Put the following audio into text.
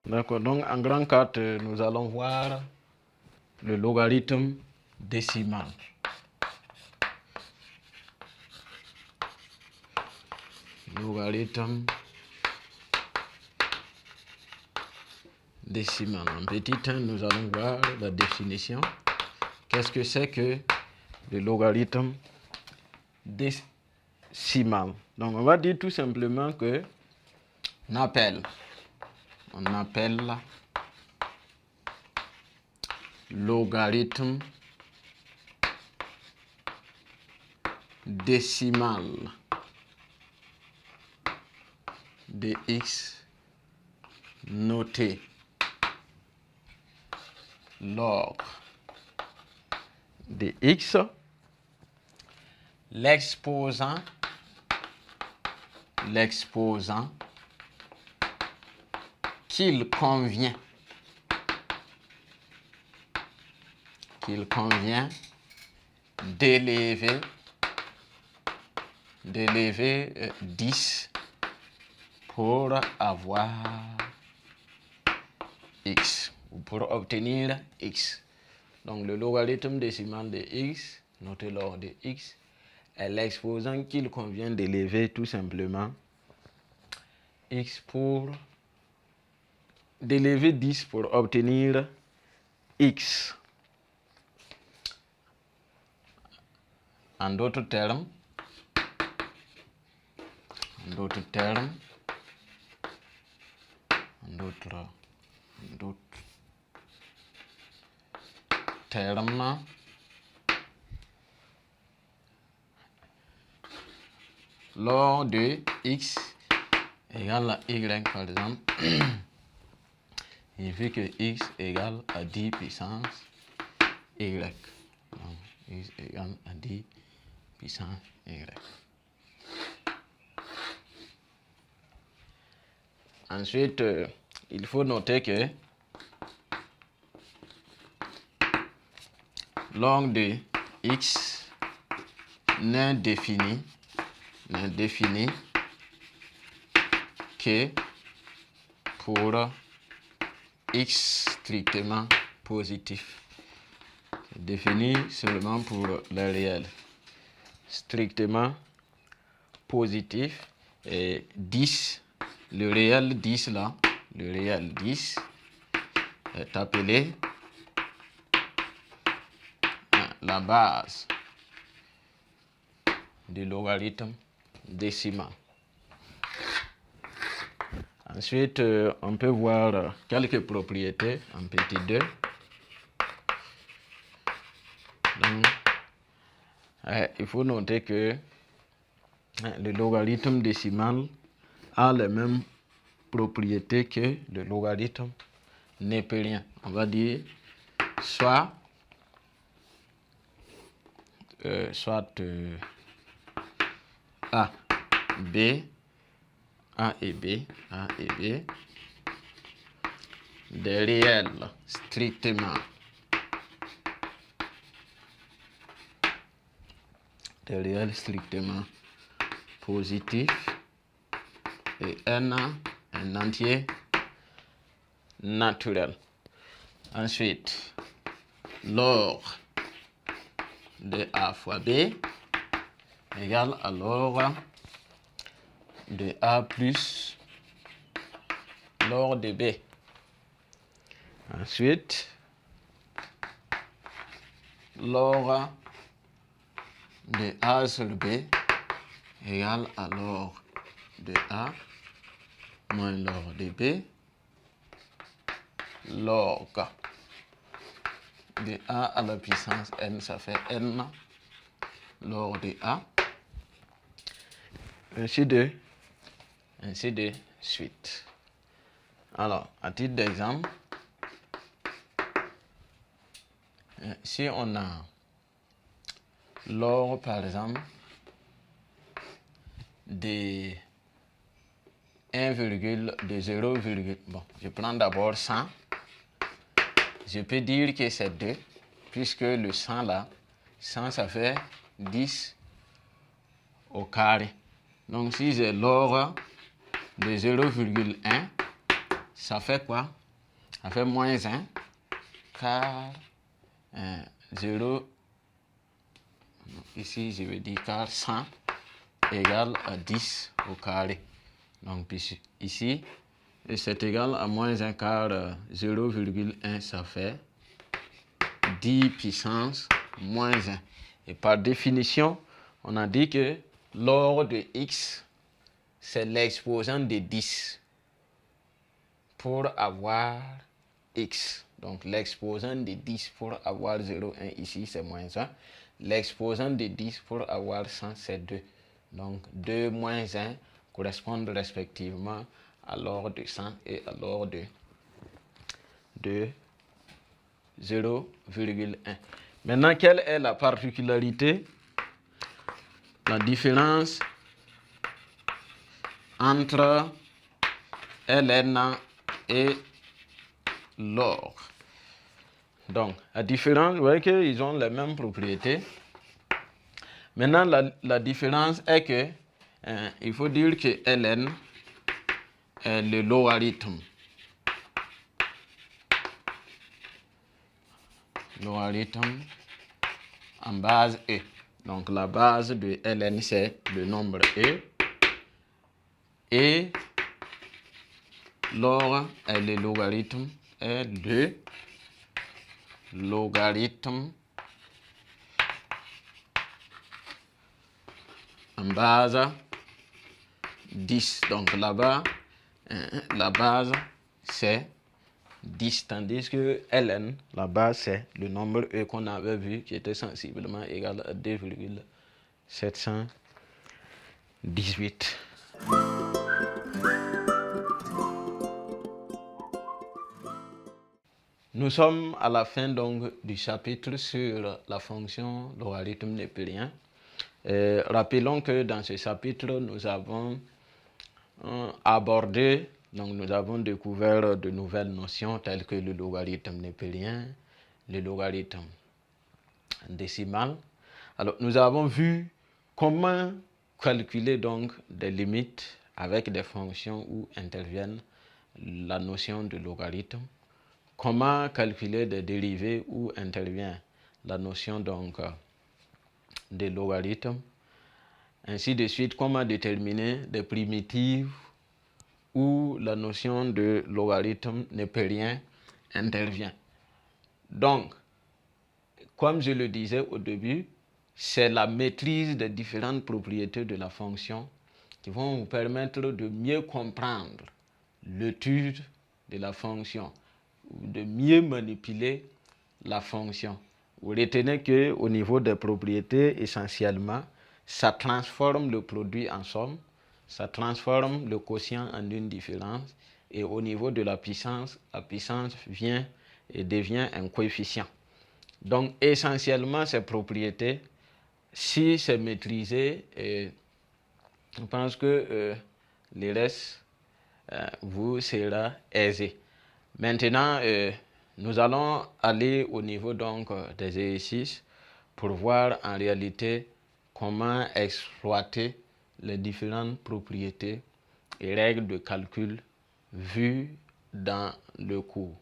D'accord, donc en grand 4, nous allons voir le logarithme décimal. Logarithme décimal. En petit 1, nous allons voir la définition. Qu'est-ce que c'est que le logarithme décimal? Donc, on va dire tout simplement que on appelle logarithme décimal de x noté log de x, l'exposant qu'il convient d'élever 10 pour avoir x, ou pour obtenir x. Donc le logarithme décimal de x, noté log de x, est l'exposant qu'il convient d'élever tout simplement x pour d'élever 10 pour obtenir x. En d'autres termes, log de x égale à y par exemple, il fait que x égale à 10 puissance y. Donc, x égale à 10 puissance y. Ensuite, il faut noter que log de x n'est défini que pour x strictement positif. C'est défini seulement pour les réels strictement positifs. Et 10, le réel 10 là, le réel 10 est appelé la base du logarithme décimal. Ensuite, on peut voir quelques propriétés en petit 2. Donc, il faut noter que le logarithme décimal a les mêmes propriétés que le logarithme népérien. On va dire soit A et B, des réels strictement positifs et un entier naturel. Ensuite, log de A fois B égale à log de A plus log de B. Ensuite, log de A sur B égale à log de A moins log de B. Log de A à la puissance n, ça fait n log de A. Ainsi de suite. Alors, à titre d'exemple, si on a log, par exemple, de 0, bon, je prends d'abord 100. Je peux dire que c'est 2, puisque le 100 là, 100 ça fait 10 au carré. Donc si j'ai log de 0,1, ça fait quoi? Ça fait moins 1 car 0, ici je vais dire car 100 égale à 10 au carré. Donc ici, c'est égal à moins 1 car 0,1, ça fait 10 puissance moins 1. Et par définition, on a dit que log de x, c'est l'exposant de 10 pour avoir x. Donc l'exposant de 10 pour avoir 0,1 ici, c'est moins 1. L'exposant de 10 pour avoir 100, c'est 2. Donc 2 moins 1 correspondent respectivement à log de 100 et à log de 0,1. Maintenant, quelle est la particularité? La différence entre ln et log. Donc, la différence, vous voyez qu'ils ont les mêmes propriétés. Maintenant, la différence est que il faut dire que ln est le logarithme. Logarithme en base e. Donc, la base de ln, c'est le nombre e. Et log est le logarithme, est le logarithme en base 10. Donc là-bas, la base c'est 10, tandis que ln, la base c'est le nombre e qu'on avait vu qui était sensiblement égal à 2,718. Nous sommes à la fin donc du chapitre sur la fonction logarithme népérien. Rappelons que dans ce chapitre, nous avons abordé, donc nous avons découvert de nouvelles notions telles que le logarithme népérien, le logarithme décimal. Alors, nous avons vu comment calculer donc des limites avec des fonctions où interviennent la notion de logarithme. Comment calculer des dérivées où intervient la notion donc de logarithme. Ainsi de suite, comment déterminer des primitives où la notion de logarithme népérien intervient. Donc, comme je le disais au début, c'est la maîtrise des différentes propriétés de la fonction qui vont vous permettre de mieux comprendre l'étude de la fonction, de mieux manipuler la fonction. Vous retenez qu'au niveau des propriétés, essentiellement, ça transforme le produit en somme, ça transforme le quotient en une différence, et au niveau de la puissance vient et devient un coefficient. Donc, essentiellement, ces propriétés, si c'est maîtrisé, je pense que le reste vous sera aisé. Maintenant, nous allons aller au niveau donc des exercices pour voir en réalité comment exploiter les différentes propriétés et règles de calcul vues dans le cours.